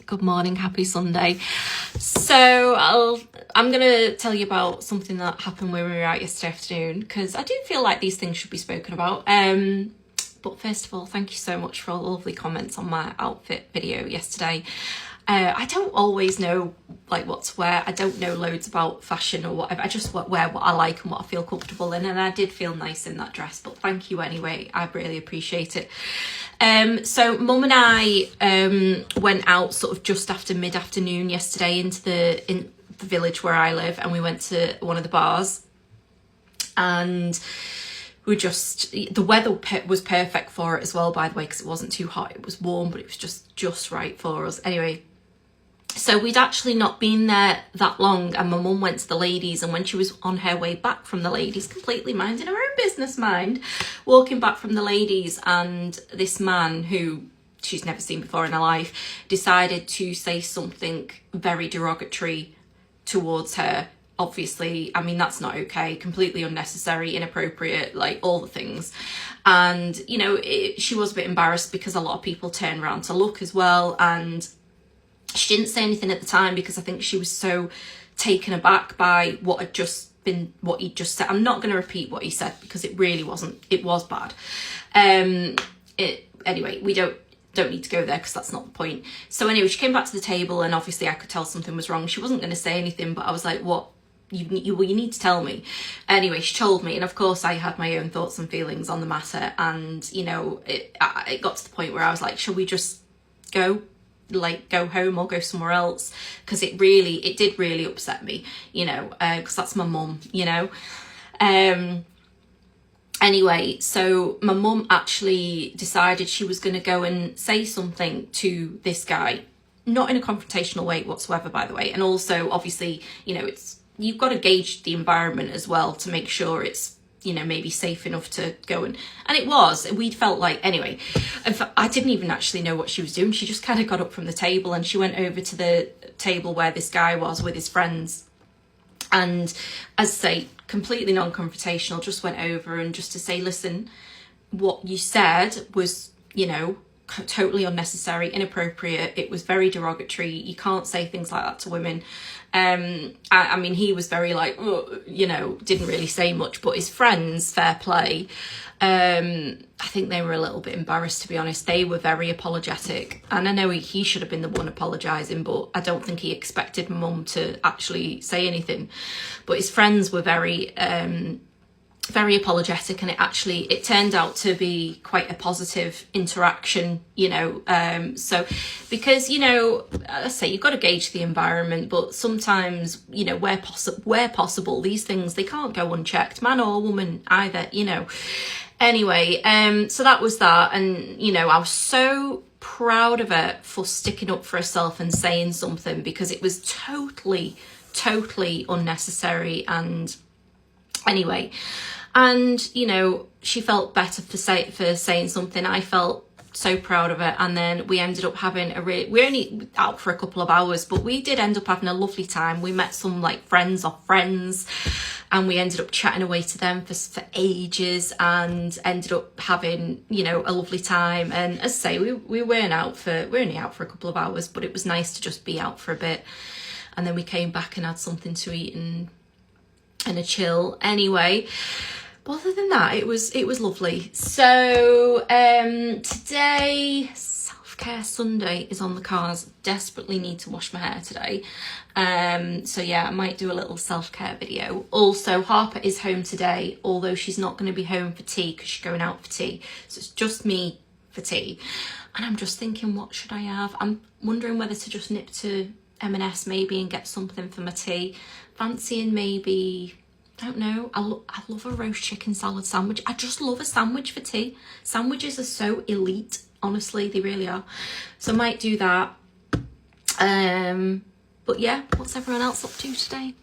Good morning, happy Sunday. So I'm gonna tell you about something that happened when we were out yesterday afternoon, because I do feel like these things should be spoken about. But first of all, thank you so much for all the lovely comments on my outfit video yesterday. I don't always know like what to wear. I don't know loads about fashion or whatever. I just wear what I like and what I feel comfortable in, and I did feel nice in that dress, but thank you anyway. I really appreciate it. So Mum and I went out sort of just after mid-afternoon yesterday in the village where I live, and we went to one of the bars, and the weather was perfect for it as well, by the way, because it wasn't too hot. It was warm, but it was just right for us. Anyway, so we'd actually not been there that long, and my mum went to the ladies, and when she was on her way back from the ladies, completely minding her own business, walking back from the ladies, and this man who she's never seen before in her life decided to say something very derogatory towards her. Obviously, I mean, that's not okay, completely unnecessary, inappropriate, like all the things. And, you know, she was a bit embarrassed because a lot of people turned around to look as well, and she didn't say anything at the time because I think she was so taken aback by what he'd just said. I'm not going to repeat what he said because it really wasn't, it was bad. Anyway, we don't need to go there because that's not the point. So anyway, she came back to the table, and obviously I could tell something was wrong. She wasn't going to say anything, but I was like, what? You need to tell me. Anyway, she told me, and of course I had my own thoughts and feelings on the matter, and you know, it got to the point where I was like, shall we just go home or go somewhere else? Because it did really upset me, you know, because that's my mum, you know. Anyway, so my mum actually decided she was going to go and say something to this guy, not in a confrontational way whatsoever, by the way. And also, obviously, you know, you've got to gauge the environment as well to make sure it's, you know, maybe safe enough to go and it was. We'd felt like, anyway, I didn't even actually know what she was doing. She just kind of got up from the table and she went over to the table where this guy was with his friends. And as I say, completely non-confrontational, just went over and just to say, listen, what you said was, you know, totally unnecessary, inappropriate. It was very derogatory. You can't say things like that to women. I mean, he was very like, you know, didn't really say much, but his friends, fair play, I think they were a little bit embarrassed, to be honest. They were very apologetic, and I know he should have been the one apologising, but I don't think he expected Mum to actually say anything. But his friends were very apologetic, and it turned out to be quite a positive interaction, you know. So because, you know, I say you've got to gauge the environment, but sometimes, you know, where possible, these things, they can't go unchecked, man or woman either, you know. Anyway, so that was that, and you know, I was so proud of her for sticking up for herself and saying something, because it was totally unnecessary. And anyway, and you know, she felt better for saying something. I felt so proud of her, and then we ended up having we're only out for a couple of hours, but we did end up having a lovely time. We met some like friends of friends, and we ended up chatting away to them for ages, and ended up having, you know, a lovely time. And as I say, we're only out for a couple of hours, but it was nice to just be out for a bit. And then we came back and had something to eat and a chill. Anyway, but other than that, it was lovely. So today, self-care Sunday is on the cards. Desperately need to wash my hair today. So yeah, I might do a little self-care video. Also, Harper is home today, although she's not going to be home for tea because she's going out for tea. So it's just me for tea. And I'm just thinking, what should I have? I'm wondering whether to just nip to M&S maybe and get something for my tea. Fancying maybe, I don't know, I love a roast chicken salad sandwich. I just love a sandwich for tea. Sandwiches are so elite, honestly, they really are. So I might do that. But yeah, what's everyone else up to today?